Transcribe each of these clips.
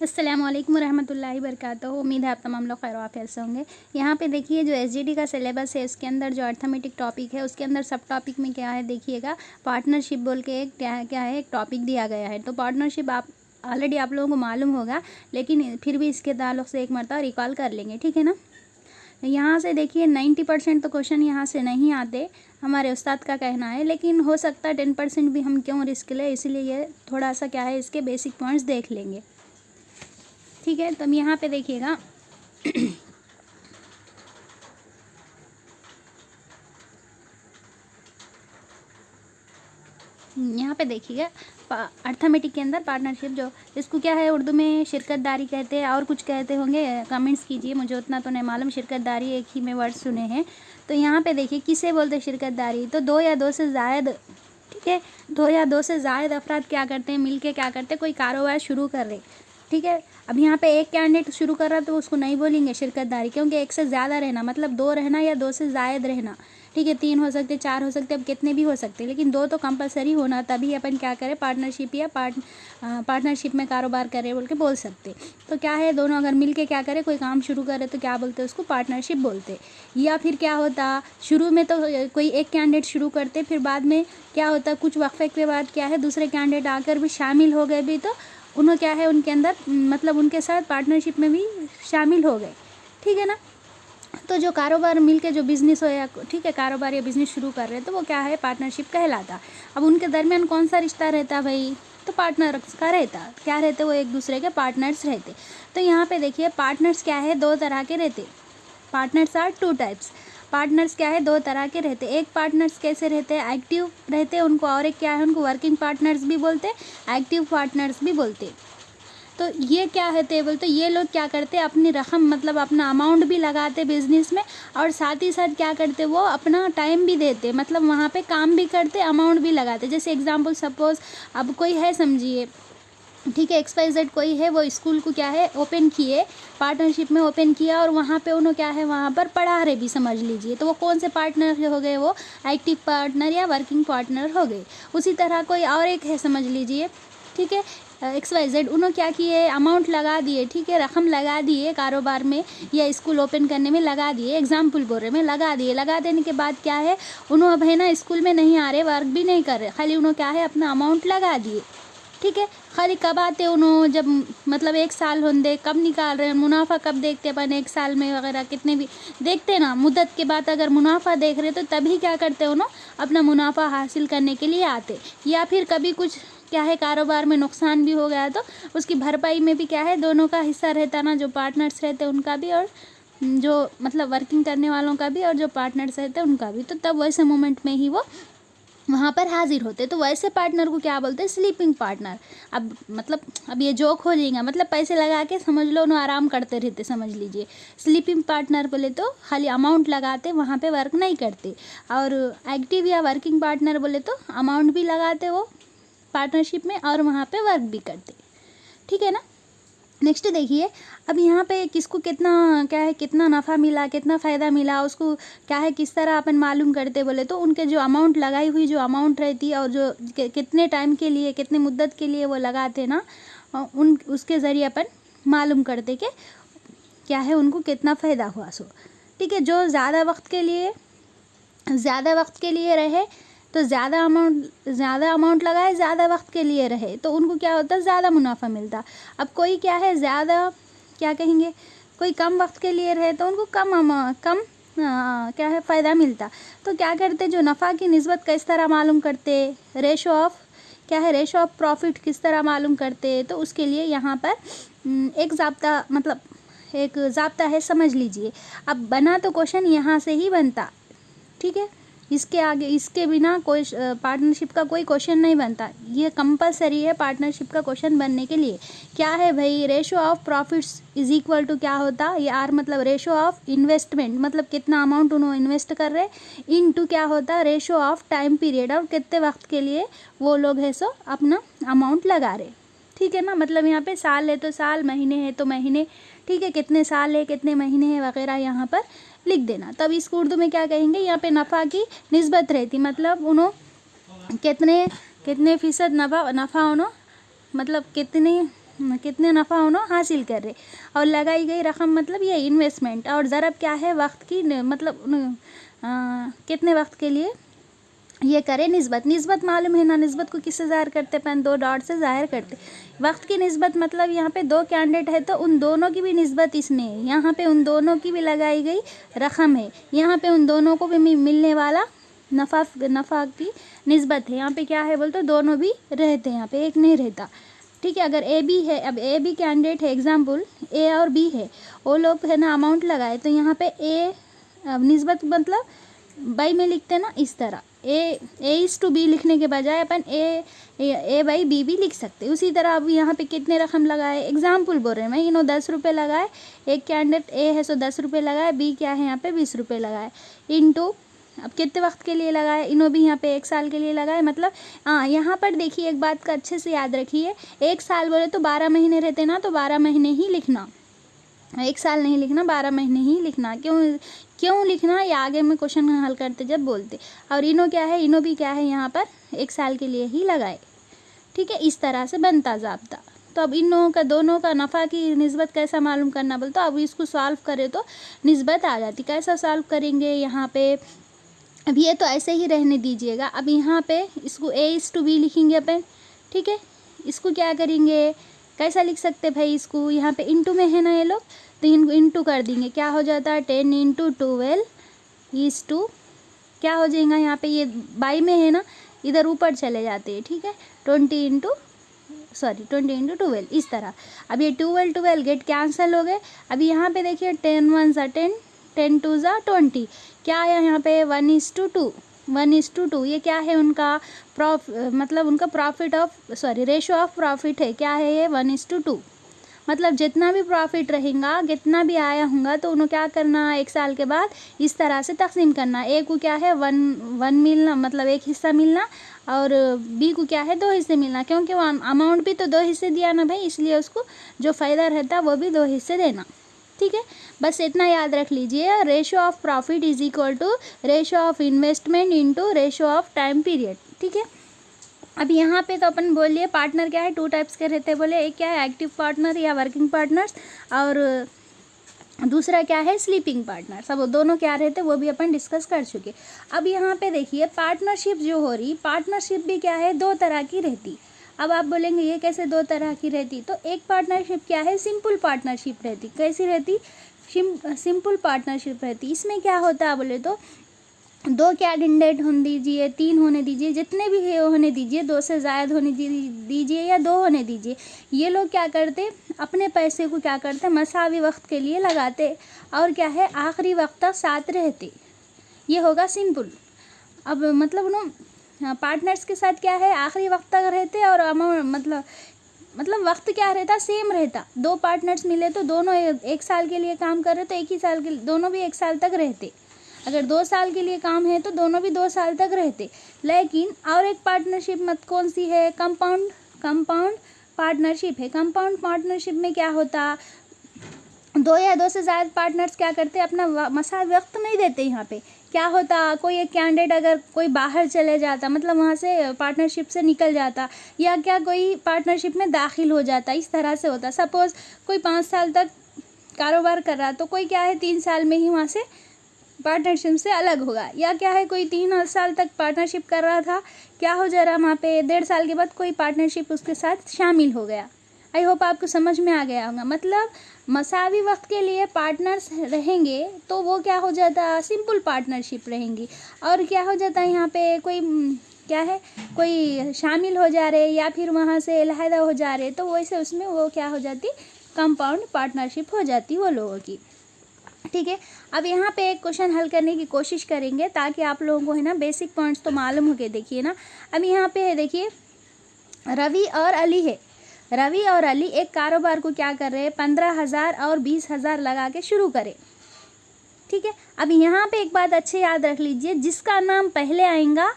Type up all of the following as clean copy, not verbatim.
अस्सलाम वालेकुम रहमतुल्लाहि वबरकातुहू। उम्मीद है आप तमाम लोग खैर आफियत से होंगे। यहाँ पे देखिए जो एसजीडी का सिलेबस है उसके अंदर जो अर्थमेटिक टॉपिक है उसके अंदर सब टॉपिक में क्या है देखिएगा, पार्टनरशिप बोल के एक क्या है एक टॉपिक दिया गया है। तो पार्टनरशिप आप ऑलरेडी आप लोगों को मालूम होगा, लेकिन फिर भी इसके ताल्लुक से एक मरतबा रिकॉल कर लेंगे, ठीक है ना। यहाँ से देखिए 90% तो क्वेश्चन यहाँ से नहीं आते, हमारे उस्ताद का कहना है, लेकिन हो सकता है 10% भी हम क्यों रिस्क लें, इसलिए ये थोड़ा सा क्या है इसके बेसिक पॉइंट्स देख लेंगे, ठीक है। तो हम यहाँ पे देखिएगा यहाँ पे देखिएगा अर्थमेटिक के अंदर पार्टनरशिप, जो इसको क्या है उर्दू में शिरकतदारी कहते हैं और कुछ कहते होंगे, कमेंट्स कीजिए, मुझे उतना तो नहीं मालूम। शिरकतदारी एक ही में वर्ड सुने हैं। तो यहाँ पे देखिए किसे बोलते हैं शिरकतदारी, तो दो या दो से ज़ायद, ठीक है, दो या दो से ज़ायद अफराद क्या करते हैं, मिल के क्या करते हैं, कोई कारोबार शुरू कर रहे, ठीक है। अब यहाँ पे एक कैंडिडेट शुरू कर रहा है तो उसको नहीं बोलेंगे शिरकतदारी, क्योंकि एक से ज़्यादा रहना मतलब दो रहना या दो से ज़ायद रहना, ठीक है। 3 हो सकते, 4 हो सकते, अब कितने भी हो सकते, लेकिन 2 तो कंपलसरी होना, तभी अपन क्या करें पार्टनरशिप या पार्टनरशिप में कारोबार करें बोल के बोल सकते। तो क्या है दोनों अगर मिल के क्या करें कोई काम शुरू करे तो क्या बोलते हैं उसको पार्टनरशिप बोलते। या फिर क्या होता, शुरू में तो कोई एक कैंडिडेट शुरू करते, फिर बाद में क्या होता कुछ वक्फे के बाद क्या है दूसरे कैंडिडेट आकर भी शामिल हो गए भी, तो उन्होंने क्या है उनके अंदर मतलब उनके साथ पार्टनरशिप में भी शामिल हो गए, ठीक है ना। तो जो कारोबार मिलके जो बिज़नेस हो या ठीक है कारोबार या बिज़नेस शुरू कर रहे हैं तो वो क्या है पार्टनरशिप कहलाता। अब उनके दरमियान कौन सा रिश्ता रहता भाई, तो पार्टनर का रहता, क्या रहते वो एक दूसरे के पार्टनर्स रहते। तो यहाँ पे देखिए पार्टनर्स क्या है दो तरह के रहते, पार्टनर्स आर 2 टाइप्स। पार्टनर्स क्या है दो तरह के रहते, एक पार्टनर्स कैसे रहते हैं एक्टिव रहते हैं उनको, और एक क्या है उनको वर्किंग पार्टनर्स भी बोलते, एक्टिव पार्टनर्स भी बोलते। तो ये क्या है टेबल, तो ये लोग क्या करते हैं अपनी रकम मतलब अपना अमाउंट भी लगाते बिज़नेस में, और साथ ही साथ क्या करते वो अपना टाइम भी देते, मतलब वहाँ पे काम भी करते अमाउंट भी लगाते। जैसे एग्जांपल सपोज़ अब कोई है समझिए, ठीक है XYZ कोई है वो स्कूल को क्या है ओपन किए, पार्टनरशिप में ओपन किया, और वहाँ पे उन्होंने क्या है वहाँ पर पढ़ा रहे भी समझ लीजिए, तो वो कौन से पार्टनर हो गए, वो एक्टिव पार्टनर या वर्किंग पार्टनर हो गए। उसी तरह कोई और एक है समझ लीजिए, ठीक है XYZ उन्होंने क्या किए अमाउंट लगा दिए, ठीक है रकम लगा दिए कारोबार में या स्कूल ओपन करने में लगा दिए, एग्जाम्पल बोल रहे में लगा दिए, लगा देने के बाद क्या है उन्होंने अब है ना स्कूल में नहीं आ रहे, वर्क भी नहीं कर रहे, खाली उन्होंने क्या है अपना अमाउंट लगा दिए, ठीक है। खाली कब आते उन्होंने जब मतलब 1 साल होंदे, कब निकाल रहे हैं मुनाफा, कब देखते अपन 1 साल में वगैरह कितने भी देखते ना, मुद्दत के बाद अगर मुनाफा देख रहे तो तभी क्या करते उन्होंने अपना मुनाफा हासिल करने के लिए आते। या फिर कभी कुछ क्या है कारोबार में नुकसान भी हो गया तो उसकी भरपाई में भी क्या है दोनों का हिस्सा रहता ना, जो पार्टनर्स रहते उनका भी और जो मतलब वर्किंग करने वालों का भी और जो पार्टनर्स रहते उनका भी। तो तब वैसे मोमेंट में ही वो वहाँ पर हाजिर होते। तो वैसे पार्टनर को क्या बोलते हैं स्लीपिंग पार्टनर। अब मतलब अब ये जोक हो जाएगा, मतलब पैसे लगा के समझ लो उन्हें आराम करते रहते समझ लीजिए। स्लीपिंग पार्टनर बोले तो खाली अमाउंट लगाते, वहाँ पे वर्क नहीं करते। और एक्टिव या वर्किंग पार्टनर बोले तो अमाउंट भी लगाते वो पार्टनरशिप में और वहाँ पे वर्क भी करते, ठीक है ना। नेक्स्ट देखिए अब यहाँ पे किसको कितना क्या है कितना नफ़ा मिला, कितना फ़ायदा मिला, उसको क्या है किस तरह अपन मालूम करते बोले तो उनके जो अमाउंट लगाई हुई जो अमाउंट रहती है और जो कितने टाइम के लिए कितने मुद्दत के लिए वो लगाते ना, उन उसके ज़रिए अपन मालूम करते कि क्या है उनको कितना फ़ायदा हुआ सो, ठीक है। जो ज़्यादा वक्त के लिए रहे तो ज़्यादा अमाउंट लगाए, ज़्यादा वक्त के लिए रहे तो उनको क्या होता है ज़्यादा मुनाफा मिलता। अब कोई क्या है ज़्यादा क्या कहेंगे कोई कम वक्त के लिए रहे तो उनको कम क्या है फ़ायदा मिलता। तो क्या करते जो नफ़ा की निस्बत किस तरह मालूम करते, रेशो ऑफ प्रॉफिट किस तरह मालूम करते, तो उसके लिए यहाँ पर एक ज़ाब्ता मतलब एक ज़ाब्ता है समझ लीजिए। अब बना तो क्वेश्चन यहाँ से ही बनता, ठीक है, इसके आगे इसके बिना कोई पार्टनरशिप का कोई क्वेश्चन नहीं बनता। ये कंपलसरी है पार्टनरशिप का क्वेश्चन बनने के लिए। क्या है भाई ratio of profits is equal to क्या होता, ये आर मतलब रेशो ऑफ इन्वेस्टमेंट मतलब कितना अमाउंट उन्होंने इन्वेस्ट कर रहे, इनटू क्या होता रेशो ऑफ टाइम पीरियड और कितने वक्त के लिए वो लोग है सो अपना अमाउंट लगा रहे, ठीक है ना। मतलब यहाँ पे साल है तो साल, महीने है तो महीने, ठीक है, कितने साल है कितने महीने हैं वगैरह यहाँ पर लिख देना। तब इसको उर्दू में क्या कहेंगे, यहाँ पे नफ़ा की निस्बत रहती, मतलब उन्होंने कितने फ़ीसद नफ़ा उन्होंने मतलब कितने कितने नफ़ा उन्होंने हासिल कर रहे, और लगाई गई रकम मतलब ये इन्वेस्टमेंट, और ज़रब क्या है वक्त की मतलब कितने वक्त के लिए ये करे निस्बत। निस्बत मालूम है ना, निस्बत को किससे ज़ाहिर करते अपन, 2 डॉट से ज़ाहिर करते। वक्त की निस्बत मतलब यहाँ पे 2 कैंडिडेट है तो उन दोनों की भी निस्बत इसमें है, यहाँ पे उन दोनों की भी लगाई गई रकम है, यहाँ पे उन दोनों को भी मिलने वाला नफ़ा की निस्बत है। यहाँ पे क्या है बोलते दोनों भी रहते हैं, यहाँ पे एक नहीं रहता। ठीक है, अगर ए बी है, अब ए बी कैंडिडेट है, एग्जाम्पल ए और बी है, वो लोग है ना अमाउंट लगाए, तो यहाँ पे ए निस्बत मतलब बाई में लिखते हैं ना इस तरह, ए इज़ टू बी लिखने के बजाय अपन ए बाई बी भी लिख सकते। उसी तरह अब यहाँ पे कितने रकम लगाए, एग्जाम्पल बोल रहे हैं मैं, इन्होंने 10 रुपये लगाए, एक कैंडिडेट ए है सो 10 रुपये लगाए, बी क्या है यहाँ पे 20 रुपये लगाए, इनटू अब कितने वक्त के लिए लगाए, इन्हों भी यहाँ पे 1 साल के लिए लगाए। मतलब यहाँ पर देखिए एक बात का अच्छे से याद रखिए, 1 साल बोले तो 12 महीने रहते ना, तो 12 महीने ही लिखना, 1 साल नहीं लिखना, 12 महीने ही लिखना। क्यों लिखना ये आगे में क्वेश्चन हल करते जब बोलते। और इनो क्या है, इनो भी क्या है यहाँ पर 1 साल के लिए ही लगाए। ठीक है, इस तरह से बनता ज़ाब्ता। तो अब इन लोगों का दोनों का नफ़ा की निस्बत कैसा मालूम करना बोलते, अब इसको सॉल्व करें तो निस्बत आ जाती। कैसा सॉल्व करेंगे यहाँ पे, अब ये तो ऐसे ही रहने दीजिएगा। अब यहाँ पे इसको ए इज़ टू बी लिखेंगे अपन। ठीक है, इसको क्या करेंगे, कैसा लिख सकते भाई, इसको यहाँ पे इंटू में है ना ये लोग, तो इनको इंटू कर देंगे, क्या हो जाता है 10 × 12 इज़ टू क्या हो जाएगा, यहाँ पे ये बाई में है ना, इधर ऊपर चले जाते हैं। ठीक है, 20 × 12 इस तरह। अब ये 12 गेट कैंसिल हो गए। अब यहाँ पे देखिए 10 1 × 10 10 2 × 20 क्या आया यहाँ पे 1:2 1:2। ये क्या है उनका मतलब उनका रेशो ऑफ प्रॉफिट है, क्या है ये 1:2। मतलब जितना भी प्रॉफिट रहेगा, कितना भी आया होगा, तो उन्हें क्या करना 1 साल के बाद इस तरह से तकसीम करना। ए को क्या है 1 मिलना, मतलब 1 हिस्सा मिलना, और बी को क्या है 2 हिस्से मिलना, क्योंकि वो अमाउंट भी तो 2 हिस्से दिया ना भाई, इसलिए उसको जो फ़ायदा रहता है वो भी 2 हिस्से देना। ठीक है, बस इतना याद रख लीजिए, ratio of profit is equal to ratio of investment into ratio of time period. ठीक है, अब यहाँ पे तो अपन बोलिए पार्टनर क्या है, 2 टाइप्स के रहते हैं बोले, एक क्या है एक्टिव पार्टनर या वर्किंग पार्टनर्स, और दूसरा क्या है स्लीपिंग पार्टनर। सब दोनों क्या रहते हैं वो भी अपन डिस्कस कर चुके। अब यहाँ पे देखिए पार्टनरशिप जो हो रही, पार्टनरशिप भी क्या है 2 तरह की रहती। अब आप बोलेंगे ये कैसे 2 तरह की रहती, तो एक पार्टनरशिप क्या है सिंपल पार्टनरशिप रहती। कैसी रहती, सिंपल पार्टनरशिप रहती। इसमें क्या होता है बोले तो 2 कैंडिडेट होने दीजिए, 3 होने दीजिए, जितने भी है होने दीजिए, 2 से ज़्यादा होने दीजिए या 2 होने दीजिए, ये लोग क्या करते अपने पैसे को क्या करते मसावी वक्त के लिए लगाते, और क्या है आखिरी वक्त तक साथ रहते। ये होगा सिंपल। अब मतलब उन्होंने पार्टनर्स के साथ क्या है आखिरी वक्त तक रहते, और अमाउंट मतलब वक्त क्या रहता सेम रहता। 2 पार्टनर्स मिले तो दोनों 1 साल के लिए काम कर रहे तो एक ही साल के दोनों भी 1 साल तक रहते। अगर 2 साल के लिए काम है तो दोनों भी 2 साल तक रहते। लेकिन और एक पार्टनरशिप मत कौन सी है, कंपाउंड पार्टनरशिप है। कंपाउंड पार्टनरशिप में क्या होता 2 या 2 से ज़्यादा पार्टनर्स क्या करते अपना मसाल वक्त नहीं देते। यहाँ पे क्या होता कोई एक कैंडिडेट अगर कोई बाहर चले जाता, मतलब वहाँ से पार्टनरशिप से निकल जाता, या क्या कोई पार्टनरशिप में दाखिल हो जाता, इस तरह से होता। सपोज़ कोई 5 साल तक कारोबार कर रहा तो कोई क्या है 3 साल में ही वहाँ से पार्टनरशिप से अलग होगा, या क्या है कोई 3 साल तक पार्टनरशिप कर रहा था, क्या हो जा रहा वहाँ पे 1.5 साल के बाद कोई पार्टनरशिप उसके साथ शामिल हो गया। आई होप आपको समझ में आ गया होगा। मतलब मसावी वक्त के लिए पार्टनर्स रहेंगे तो वो क्या हो जाता सिंपल पार्टनरशिप रहेंगी। और क्या हो जाता है यहाँ पे कोई क्या है कोई शामिल हो जा रहे या फिर वहाँ से अलहदा हो जा रहे, तो वैसे उसमें वो क्या हो जाती कंपाउंड पार्टनरशिप हो जाती वो लोगों की। ठीक है, अब यहाँ पे एक क्वेश्चन हल करने की कोशिश करेंगे ताकि आप लोगों को है ना बेसिक पॉइंट्स तो मालूम हो गए। देखिए ना, अब यहाँ पे है देखिए रवि और अली है। रवि और अली एक कारोबार को क्या कर रहे हैं 15,000 और 20,000 लगा के शुरू करें। ठीक है, अब यहाँ पे एक बात अच्छे याद रख लीजिए, जिसका नाम पहले आएगा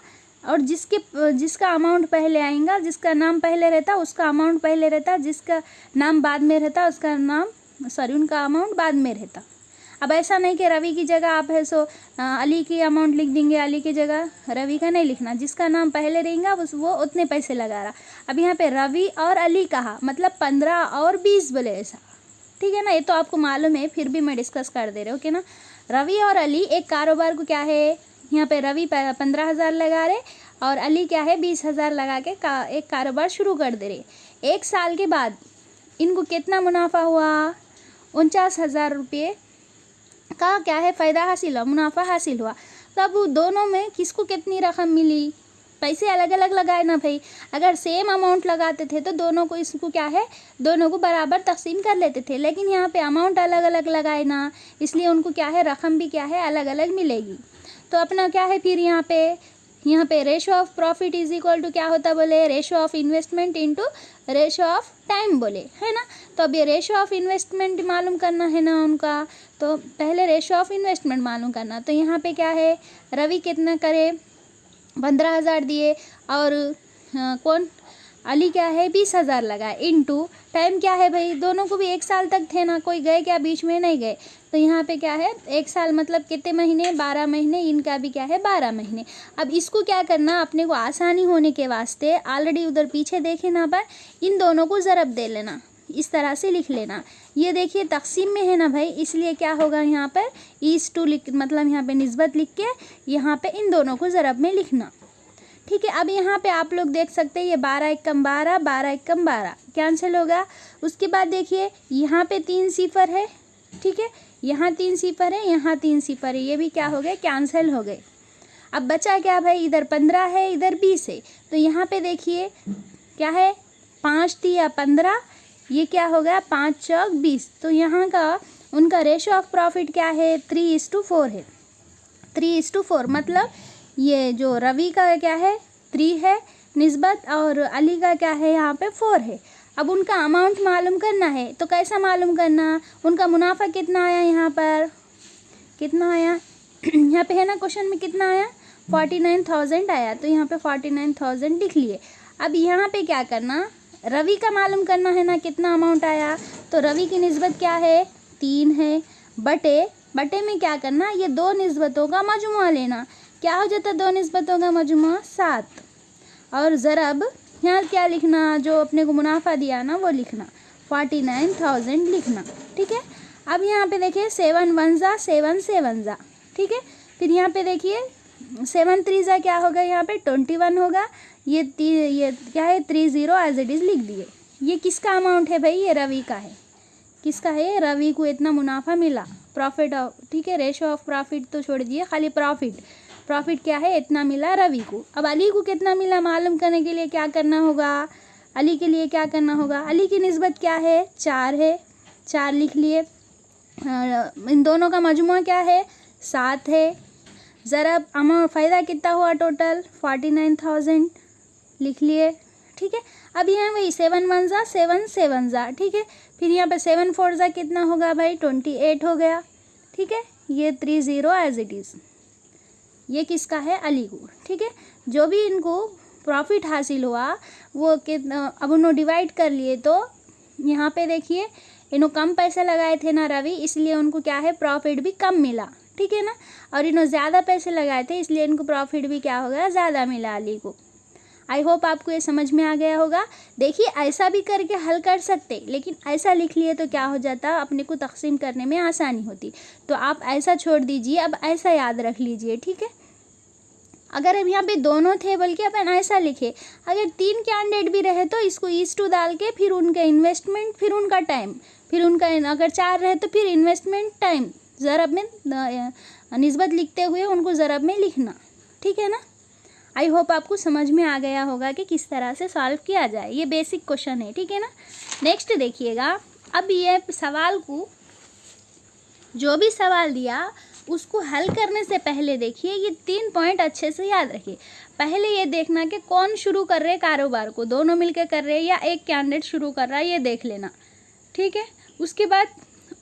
और जिसका अमाउंट पहले आएगा, जिसका नाम पहले रहता उसका अमाउंट पहले रहता, जिसका नाम बाद में रहता उसका नाम उनका अमाउंट बाद में रहता। अब ऐसा नहीं कि रवि की जगह आप है सो अली की अमाउंट लिख देंगे, अली की जगह रवि का नहीं लिखना, जिसका नाम पहले रहेगा वो उतने पैसे लगा रहा। अब यहाँ पे रवि और अली कहा मतलब 15 और 20 बोले ऐसा, ठीक है ना। ये तो आपको मालूम है, फिर भी मैं डिस्कस कर दे रही हूँ, ओके ना। रवि और अली एक कारोबार को क्या है, यहाँ पे रवि 15,000 लगा रहे और अली क्या है 20,000 लगा के एक कारोबार शुरू कर दे रहे। 1 साल के बाद इनको कितना मुनाफा हुआ, 49,000 रुपये का क्या है फ़ायदा हासिल हुआ, मुनाफा हासिल हुआ। तब दोनों में किसको कितनी रकम मिली, पैसे अलग अलग लगाए ना भाई। अगर सेम अमाउंट लगाते थे तो दोनों को इसको क्या है, दोनों को बराबर तकसीम कर लेते थे, लेकिन यहाँ पे अमाउंट अलग अलग लगाए ना, इसलिए उनको क्या है रकम भी क्या है अलग अलग मिलेगी। तो अपना क्या है फिर यहाँ पे ratio of profit is equal to क्या होता बोले, ratio of investment into ratio of time बोले, है ना। तो अब ये रेशो ऑफ इन्वेस्टमेंट मालूम करना है ना उनका, तो पहले रेशो ऑफ इन्वेस्टमेंट मालूम करना। तो यहाँ पे क्या है, रवि कितना करे 15,000 दिए और कौन अली क्या है 20,000 लगाए, इनटू टाइम क्या है भाई, दोनों को भी 1 साल तक थे ना, कोई गए क्या बीच में, नहीं गए। तो यहाँ पे क्या है 1 साल मतलब कितने महीने, 12 महीने, इनका भी क्या है 12 महीने। अब इसको क्या करना, अपने को आसानी होने के वास्ते ऑलरेडी उधर पीछे देखे ना पर इन दोनों को ज़रब दे लेना, इस तरह से लिख लेना। ये देखिए तकसीम में है ना भाई, इसलिए क्या होगा यहाँ पर ईज टू लिख, मतलब यहाँ पे निस्बत लिख के यहाँ पे इन दोनों को ज़रब में लिखना, ठीक है। अब यहाँ पे आप लोग देख सकते हैं ये 12 एकम 12, 12 एकम 12 कैंसिल होगा। उसके बाद देखिए यहाँ पे 3 सिफर है, ठीक है, यहाँ 3 सिफर है, यहाँ 3 सिफर है, ये भी क्या हो गए कैंसिल हो गए। अब बचा क्या भाई, इधर 15 है, इधर 20 है। तो यहाँ पे देखिए क्या है 5 दिया 15, ये क्या हो गया 5 चौक 20। तो यहाँ का उनका रेशो ऑफ प्रॉफिट क्या है 3:4 है, 3:4 मतलब ये जो रवि का क्या है 3 है निस्बत और अली का क्या है यहाँ पे 4 है। अब उनका अमाउंट मालूम करना है, तो कैसा मालूम करना, उनका मुनाफा कितना आया, यहाँ पर कितना आया यहाँ पे है ना क्वेश्चन में कितना आया 49,000 आया, तो यहाँ पे 49,000 लिख लिए। अब यहाँ पे क्या करना, रवि का मालूम करना है ना कितना अमाउंट आया, तो रवि की निस्बत क्या है 3 है, बटे में क्या करना, ये 2 निस्बतों का मजमुआ लेना, क्या हो जाता 2 निस्बतों का मजमुआ 7, और ज़रब यहाँ क्या लिखना, जो अपने को मुनाफा दिया ना वो लिखना 49,000 लिखना, ठीक है। अब यहाँ पे देखिए 7 1 जा 7 7 जा, ठीक है। फिर यहाँ पे देखिए 7 3 जा क्या होगा, यहाँ पे 21 होगा, ये क्या है 30 एज इट इज़ लिख दिए। ये किसका अमाउंट है भाई, ये रवि का है, किसका है, रवि को इतना मुनाफा मिला, प्रॉफिट ऑफ, ठीक है, रेशो ऑफ प्रॉफिट तो छोड़ दिए, खाली प्रॉफिट क्या है इतना मिला रवि को। अब अली को कितना मिला मालूम करने के लिए क्या करना होगा, अली के लिए क्या करना होगा, अली की निस्बत क्या है 4 है, 4 लिख लिए, इन दोनों का मजमुआ क्या है 7 है, ज़रब अमाउंट फ़ायदा कितना हुआ टोटल 49,000 लिख लिए, ठीक है। अब यहाँ वही 7 1 जा 7 7 जा, ठीक है। फिर यहाँ पे 7 4 जा कितना होगा भाई 28 हो गया, ठीक है। ये 30 एज इट इज़, ये किसका है अली को, ठीक है। जो भी इनको प्रॉफिट हासिल हुआ वो कितना, अब उन्होंने डिवाइड कर लिए, तो यहाँ पे देखिए इन्होंने कम पैसे लगाए थे ना रवि, इसलिए उनको क्या है प्रॉफिट भी कम मिला, ठीक है ना। और इन्होंने ज़्यादा पैसे लगाए थे इसलिए इनको प्रॉफिट भी क्या हो गया ज़्यादा मिला अली को। आई होप आपको ये समझ में आ गया होगा। देखिए ऐसा भी करके हल कर सकते, लेकिन ऐसा लिख लिए तो क्या हो जाता, अपने को तकसीम करने में आसानी होती। तो आप ऐसा छोड़ दीजिए, अब ऐसा याद रख लीजिए, ठीक है। अगर अब यहाँ पे दोनों थे बल्कि अपन ऐसा लिखे, अगर 3 कैंडिडेट भी रहे तो इसको ईज-टू डाल के फिर उनका इन्वेस्टमेंट, फिर उनका टाइम, फिर उनका, अगर 4 रहे तो फिर इन्वेस्टमेंट टाइम ज़रब में निस्बत लिखते हुए उनको ज़रब में लिखना, ठीक है ना। आई होप आपको समझ में आ गया होगा कि किस तरह से सॉल्व किया जाए, ये बेसिक क्वेश्चन है, ठीक है ना। नेक्स्ट देखिएगा, अब ये सवाल को, जो भी सवाल दिया उसको हल करने से पहले देखिए ये 3 पॉइंट अच्छे से याद रखिए। पहले ये देखना कि कौन शुरू कर रहे कारोबार को, दोनों मिलकर कर रहे हैं या एक कैंडिडेट शुरू कर रहा है, ये देख लेना, ठीक है। उसके बाद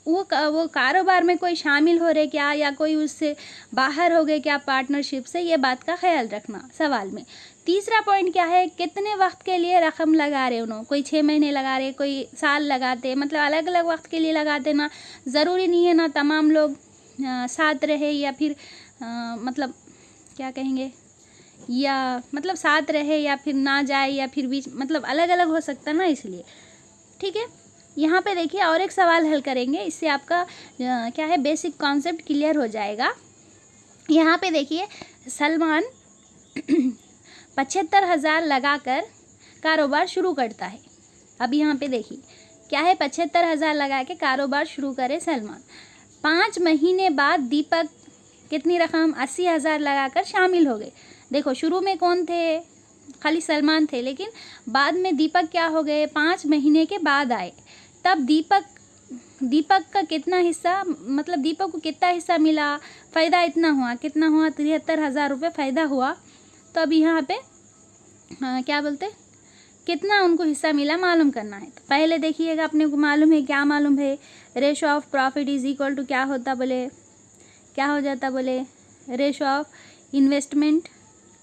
वो कारोबार में कोई शामिल हो रहे क्या, या कोई उससे बाहर हो गए क्या पार्टनरशिप से, ये बात का ख्याल रखना सवाल में। तीसरा पॉइंट क्या है, कितने वक्त के लिए रकम लगा रहे उन्होंने, कोई 6 महीने लगा रहे, कोई साल लगाते, मतलब अलग अलग वक्त के लिए लगाते ना, ज़रूरी नहीं है ना तमाम लोग साथ रहे या फिर मतलब क्या कहेंगे, या मतलब साथ रहे या फिर ना जाए या फिर बीच, मतलब अलग अलग हो सकता ना, इसलिए। ठीक है, यहाँ पे देखिए और एक सवाल हल करेंगे, इससे आपका क्या है बेसिक कॉन्सेप्ट क्लियर हो जाएगा। यहाँ पे देखिए सलमान 75,000 लगाकर कारोबार शुरू करता है। अब यहाँ पे देखिए क्या है, 75,000 लगा के कारोबार शुरू करे सलमान। 5 महीने बाद दीपक कितनी रकम 80,000 लगाकर शामिल हो गए। देखो शुरू में कौन थे, खाली सलमान थे, लेकिन बाद में दीपक क्या हो गए, 5 महीने के बाद आए। तब दीपक का कितना हिस्सा, मतलब दीपक को कितना हिस्सा मिला, फ़ायदा इतना हुआ, कितना हुआ 73,000 रुपये फ़ायदा हुआ। तो अब यहाँ पे क्या बोलते, कितना उनको हिस्सा मिला मालूम करना है। तो पहले देखिएगा, अपने को मालूम है, क्या मालूम है, ratio of profit is equal to क्या होता बोले, क्या हो जाता बोले, रेशो ऑफ इन्वेस्टमेंट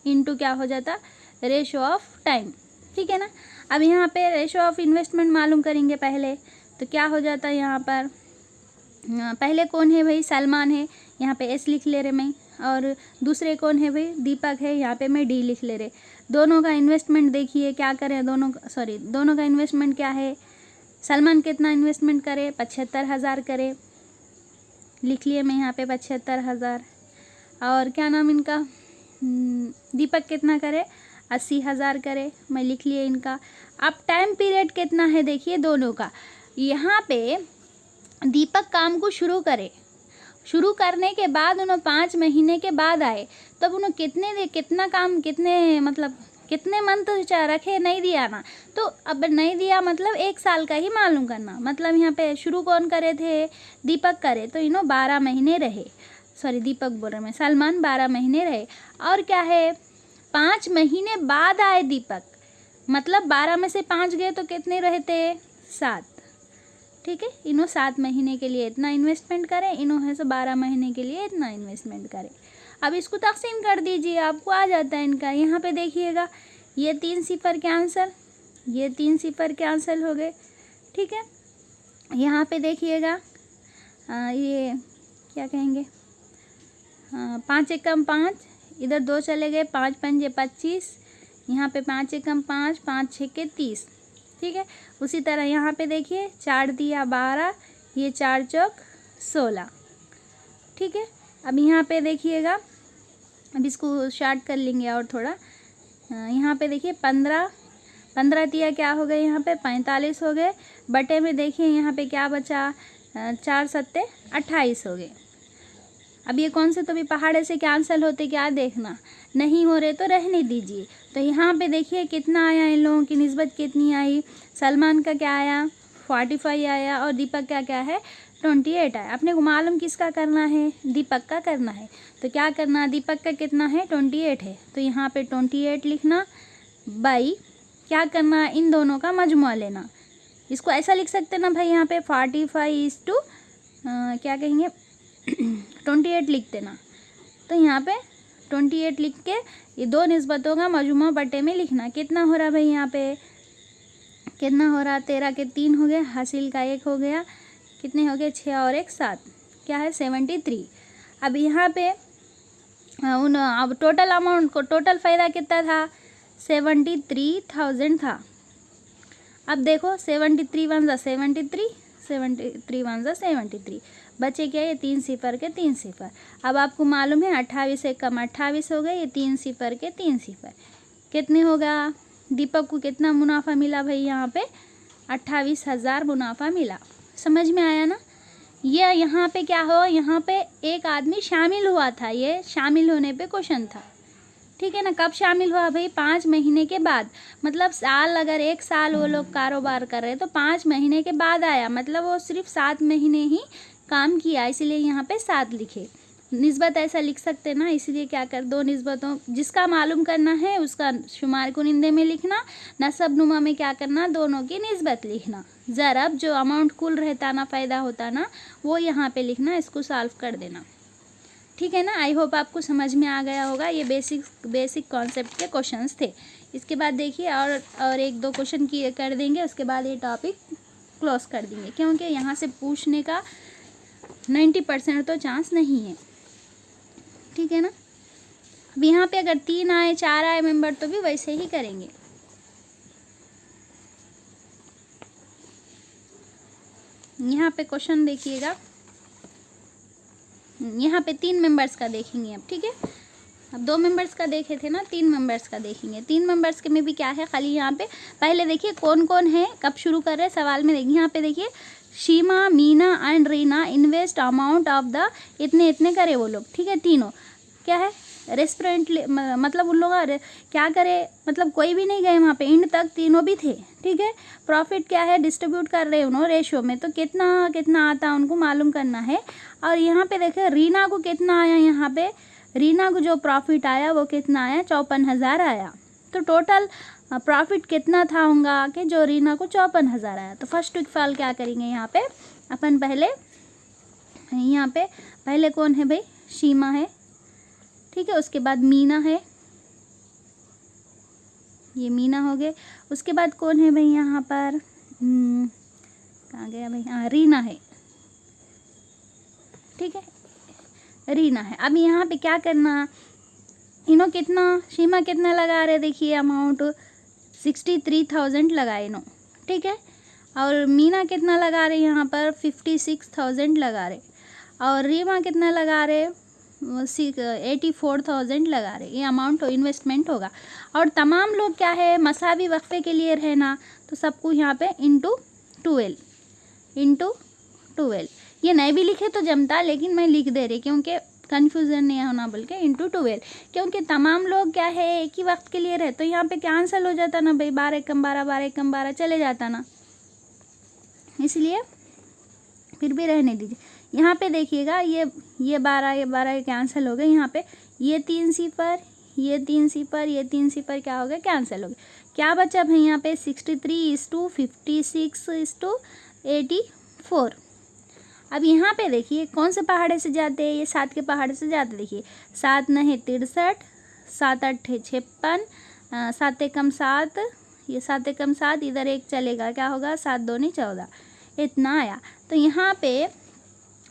इनटू क्या हो जाता, रेशो ऑफ टाइम। ठीक है ना। अब यहाँ पे रेशो ऑफ इन्वेस्टमेंट मालूम करेंगे पहले, तो क्या हो जाता है यहाँ पर, पहले कौन है भाई, सलमान है, यहाँ पे एस लिख ले रहे मैं, और दूसरे कौन है भाई, दीपक है, यहाँ पे मैं डी लिख ले रहे। दोनों का इन्वेस्टमेंट देखिए क्या करें, दोनों का इन्वेस्टमेंट क्या है, सलमान कितना इन्वेस्टमेंट करे, 75,000 करे, लिख लिए मैं यहाँ पे 75,000, और क्या नाम इनका, दीपक कितना करे, 80,000 करे, मैं लिख लिए इनका। अब टाइम पीरियड कितना है देखिए दोनों का, यहाँ पे दीपक काम को शुरू करने के बाद उन्होंने 5 महीने के बाद आए, तब उन्होंने कितना काम, कितने मंथ रखे, नहीं दिया ना, तो अब नहीं दिया मतलब 1 साल का ही मालूम करना। मतलब यहाँ पे शुरू कौन करे थे, दीपक करे, तो 12 महीने रहे, दीपक बोल रहा मैं, सलमान 12 महीने रहे। और क्या है, 5 महीने बाद आए दीपक, मतलब 12 में से 5 गए तो कितने रहते, 7। ठीक है, 7 महीने के लिए इतना इन्वेस्टमेंट करें, है 12 महीने के लिए इतना इन्वेस्टमेंट करें। अब इसको तकसीम कर दीजिए, आपको आ जाता है इनका। यहाँ पे देखिएगा ये 3 सिफर कैंसल, ये 3 सिफर कैंसल हो गए। ठीक है, यहाँ पे देखिएगा ये क्या कहेंगे, 5 एकम 5, इधर 2 चले गए, 5 पंजे 25, यहाँ पे 5 एकम 5, 5 छक्के 30। ठीक है, उसी तरह यहाँ पे देखिए 4 दिया 12, ये 4 चौक 16। ठीक है, अब यहाँ पे देखिएगा, अब इसको शार्ट कर लेंगे और थोड़ा, यहाँ पे देखिए 15 दिया क्या हो गए, यहाँ पे 45 हो गए, बटे में देखिए यहाँ पे क्या बचा, 4 सत्ते 28 हो गए। अब ये कौन से तो भी पहाड़े से कैंसिल होते, क्या देखना, नहीं हो रहे तो रहने दीजिए। तो यहाँ पे देखिए कितना आया, इन लोगों की निस्बत कितनी आई, सलमान का क्या आया 45 आया, और दीपक का क्या है 28 आया। अपने को मालूम किसका करना है, दीपक का करना है। तो क्या करना, दीपक का कितना है 28 है, तो यहाँ पे 28 लिखना, बाई क्या करना, इन दोनों का मजमुआ लेना। इसको ऐसा लिख सकते ना भाई, यहाँ पे 45 टू क्या कहेंगे 28 लिख देना। तो यहाँ पे 28 लिख के ये 2 निस्बतों का मजमुआ बटे में लिखना। कितना हो रहा भाई, यहाँ पे कितना हो रहा, 13 के 3 हो गए, हासिल का 1 हो गया, कितने हो गए 6 और 1 7, क्या है 73। अब यहाँ पे अब टोटल अमाउंट को, टोटल फ़ायदा कितना था 73,000 था। अब देखो 73 वन ज़ा 73, 73 वन ज़ा 73, बचे क्या, ये 3 सिफर के 3 सिफर। अब आपको मालूम है 28 से कम 28 हो गए, ये 3 सिफर के 3 सिफर कितने होगा, दीपक को कितना मुनाफा मिला भाई, यहाँ पे 28,000 मुनाफा मिला। समझ में आया ना। ये यहाँ पे क्या हो, यहाँ पे एक आदमी शामिल हुआ था, ये शामिल होने पे क्वेश्चन था। ठीक है ना, कब शामिल हुआ भाई, 5 महीने के बाद। मतलब साल, अगर 1 साल वो लोग कारोबार कर रहे तो 5 महीने के बाद आया, मतलब वो सिर्फ 7 महीने ही काम किया, इसलिए यहाँ पे 7 लिखे। निस्बत ऐसा लिख सकते ना, इसलिए क्या कर, 2 निस्बतों जिसका मालूम करना है उसका शुमार कुनिंदे में लिखना, नसब नुमा में क्या करना, दोनों की निस्बत लिखना। ज़रब जो अमाउंट कुल रहता ना, फ़ायदा होता ना, वो यहाँ पे लिखना, इसको सॉल्व कर देना। ठीक है ना। आई होप आपको समझ में आ गया होगा। ये बेसिक कॉन्सेप्ट के क्वेश्चंस थे। इसके बाद देखिए और 1-2 क्वेश्चन किए कर देंगे, उसके बाद ये टॉपिक क्लोज कर देंगे, क्योंकि यहाँ से पूछने का 90% तो चांस नहीं है, ठीक है ना। अब यहाँ पे अगर 3 आए 4 आए मेंबर तो भी वैसे ही करेंगे। यहाँ पे क्वेश्चन देखिएगा, यहाँ पे 3 मेंबर्स का देखेंगे अब, ठीक है। अब 2 मेंबर्स का देखे थे ना, 3 मेंबर्स का देखेंगे। 3 मेंबर्स के में भी क्या है, खाली यहाँ पे पहले देखिए कौन कौन है, कब शुरू कर रहे हैं सवाल में देखिए। यहाँ पे देखिए Sheema, Meena and Reena invest amount of the इतने इतने करे वो लोग, ठीक है। तीनों क्या है, रेस्टोरेंट, मतलब उन लोग क्या करे, मतलब कोई भी नहीं गए वहाँ पे, एंड तक तीनों भी थे, ठीक है। प्रॉफिट क्या है, डिस्ट्रीब्यूट कर रहे हैं उन्होंने रेशियो में, तो कितना कितना आता है उनको मालूम करना है। और यहाँ पे देखिए रीना को कितना आया, यहाँ पे रीना को जो प्रॉफिट आया वो कितना आया, 54,000 आया। तो टोटल प्रॉफिट कितना था होगा कि जो रीना को 54,000 आया। तो फर्स्ट इक्वल क्या करेंगे यहाँ पे अपन, पहले यहाँ पे पहले कौन है भाई, शीमा है, ठीक है। उसके बाद मीना है, ये मीना हो गए। उसके बाद कौन है भाई यहाँ पर, कहाँ गया भाई, हाँ रीना है, ठीक है, रीना है। अब यहाँ पे क्या करना, इन्हों कितना, शीमा कितना लगा रहे, देखिए अमाउंट 63,000 लगाए इन्हों, ठीक है। और मीना कितना लगा रहे यहाँ पर 56,000 लगा रहे, और रीमा कितना लगा रहे 84,000 लगा रहे। ये अमाउंट इन्वेस्टमेंट होगा। और तमाम लोग क्या है, मसावी वक्फे के लिए रहना, तो सबको यहाँ पे इंटू 12 ये नहीं भी लिखे तो जमता, लेकिन मैं लिख दे रही क्योंकि कन्फ्यूज़न नहीं होना, बोल के इंटू 12, क्योंकि तमाम लोग क्या है एक ही वक्त के लिए रहे, तो यहाँ पे कैंसिल हो जाता ना भाई, 12 कम 12 12 कम 12 चले जाता ना, इसलिए फिर भी रहने दीजिए। यहाँ पे देखिएगा ये 12 कैंसिल हो गए, यहाँ पे ये 3 सिफर, ये 3 सिफर, ये 3 सिफर क्या हो गए, कैंसिल हो गए। क्या बचा भाई यहाँ पे 63:56:84। अब यहाँ पे देखिए कौन से पहाड़े से जाते हैं, ये 7 के पहाड़े से जाते, देखिए 7 9 63, 7 8 56, 7 एकम 7, ये 7 एकम 7, इधर एक चलेगा, क्या होगा 7 2 14, इतना आया। तो यहाँ पे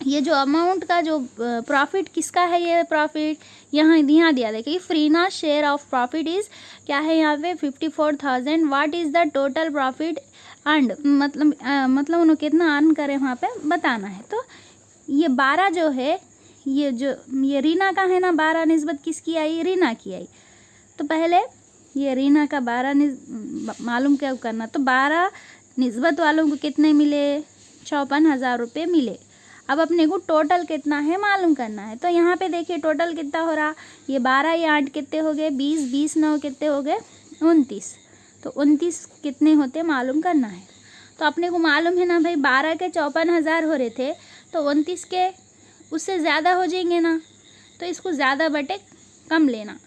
ये जो अमाउंट का जो प्रॉफिट किसका है, ये प्रॉफिट यहाँ दिया देखिए, फ्रीना शेयर ऑफ प्रॉफिट इज़ क्या है यहाँ पे 54,000। What is the total profit earned, मतलब उन्होंने कितना अर्न करे वहाँ पे बताना है। तो ये 12 जो है, ये रीना का है ना, 12 निस्बत किसकी आई, रीना की आई। तो पहले ये रीना का 12 मालूम क्या करना, तो 12 निस्बत वालों को कितने मिले, 54,000 रुपये मिले। अब अपने को टोटल कितना है मालूम करना है। तो यहाँ पे देखिए टोटल कितना हो रहा, ये 12 ये 8 कितने हो गए 20, 20 9 कितने हो गए 29। तो 29 कितने होते मालूम करना है। तो अपने को मालूम है ना भाई 12 के 54,000 हो रहे थे, तो 29 के उससे ज़्यादा हो जाएंगे ना, तो इसको ज़्यादा बटे कम लेना।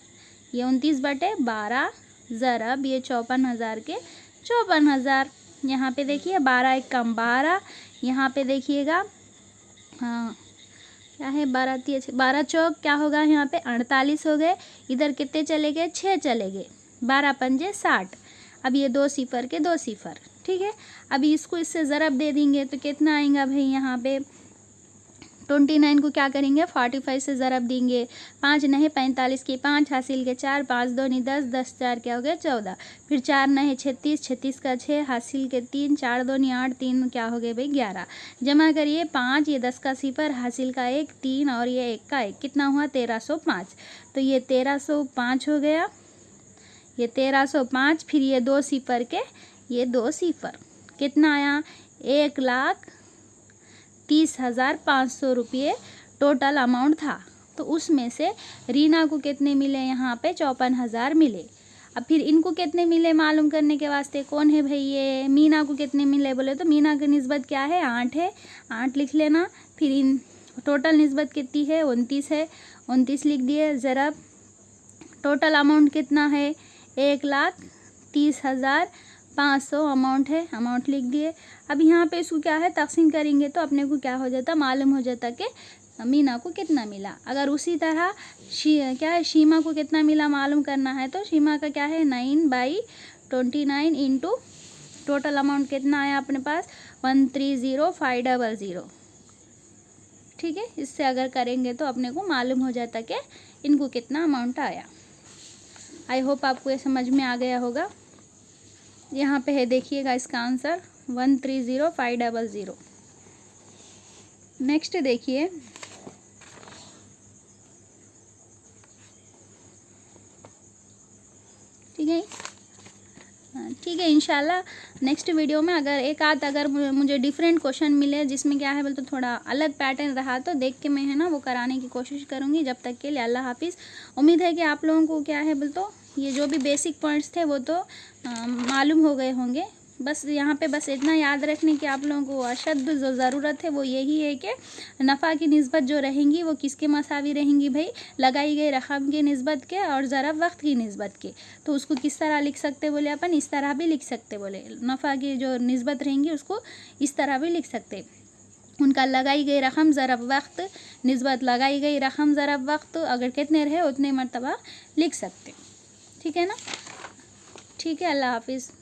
ये 29/12 ज़रब ये 54,000 के 54,000। यहाँ पे देखिए 12 एक कम 12, यहाँ पे देखिएगा हाँ क्या है 12 चौक क्या होगा यहाँ पे 48 हो गए। इधर कितने चले गए 6 चले गए, 12 पंजे 60। अब ये 2 सिफर के 2 सिफर, ठीक है। अभी इसको इससे ज़रब दे देंगे तो कितना आएगा भाई यहाँ पे 29 को क्या करेंगे 45 से ज़रब देंगे, 5 नहीं 45 की 5 हासिल के 4, 5 2 नहीं 10, 10 4 क्या हो गया 14, फिर 4 नहीं 36, 36 का 6 हासिल के 3, 4 2 नहीं 8, 3 क्या हो गए भाई 11। जमा करिए 5, ये 10 का सिफर हासिल का 1, 3 और ये 1 का 1 कितना हुआ 1305। तो ये 1305 हो गया, ये 1305, फिर ये 2 सिफर के ये 2 सिफर कितना आया 1,30,500 रुपये टोटल अमाउंट था। तो उसमें से रीना को कितने मिले यहाँ पे 54,000 मिले। अब फिर इनको कितने मिले मालूम करने के वास्ते कौन है भाई ये मीना को कितने मिले बोले तो मीना की निस्बत क्या है 8 है, 8 लिख लेना। फिर इन टोटल निस्बत कितनी है 29 है, 29 लिख दिए। ज़रा टोटल अमाउंट कितना है 1,30,500 अमाउंट है, अमाउंट लिख दिए। अब यहाँ पे इसको क्या है तकसीम करेंगे तो अपने को क्या हो जाता मालूम हो जाता कि मीना को कितना मिला। अगर उसी तरह क्या है शीमा को कितना मिला मालूम करना है तो शीमा का क्या है 9/29 इंटू टोटल अमाउंट कितना आया अपने पास 130,500, ठीक है, इससे अगर करेंगे तो अपने को मालूम हो जाता कि इनको कितना अमाउंट आया। आई होप आपको ये समझ में आ गया होगा। यहाँ पे है देखिएगा इसका आंसर 130,500। नेक्स्ट देखिए, ठीक है। ठीक है, इंशाल्लाह नेक्स्ट वीडियो में अगर मुझे डिफरेंट क्वेश्चन मिले जिसमें क्या है बोल तो थोड़ा अलग पैटर्न रहा तो देख के मैं है ना वो कराने की कोशिश करूँगी। जब तक के लिए अल्लाह हाफिज़। उम्मीद है कि आप लोगों को क्या है बोल तो ये जो भी बेसिक पॉइंट्स थे वो तो मालूम हो गए होंगे। बस यहाँ पे बस इतना याद रखने की आप लोगों को अशद जो ज़रूरत है वो यही है कि नफ़ा की निस्बत जो रहेंगी वो किसके मसावी रहेंगी भाई, लगाई गई रकम की निस्बत के और ज़रा वक्त की निस्बत के। तो उसको किस तरह लिख सकते बोले अपन, इस तरह भी लिख सकते बोले। नफ़ा की जो निस्बत रहेंगी उसको इस तरह भी लिख सकते। उनका लगाई गई रकम ज़रब वक्त निस्बत लगाई गई रकम ज़रब वक्त अगर कितने रहे उतने मरतबा लिख सकते। ठीक है ना। ठीक है, अल्लाह हाफिज़।